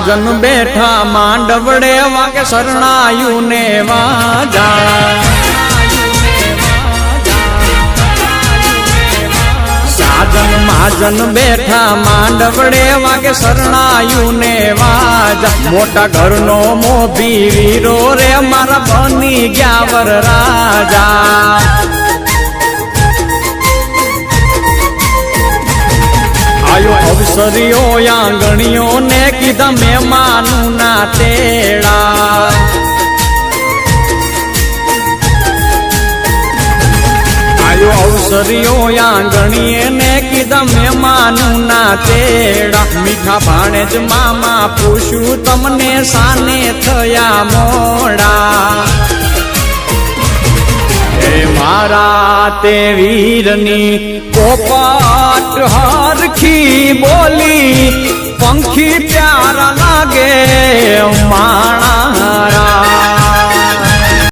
મહાજન બેઠા માંડવડે વાગે શરણાયું ને વાજા સાજન મહાજન બેઠા માંડવડે વાગે શરણાયું ને વાજા મોટા ઘરનો મોભી વીરો રે મારા બની ગયા વર રાજા આયો અવસરીઓ આંગણીઓ ને કીધા મહેમાનું ના તેડા આયો અવસરીઓ આંગણીએ ને કીધા મહેમાનું ના તેડા મીઠા ભાણેજ મામા પૂછ્યું તમને સાને થયા મોડા મારા તે વીરની પોપટ હરખી બોલી પંખી પ્યારા લાગે માણા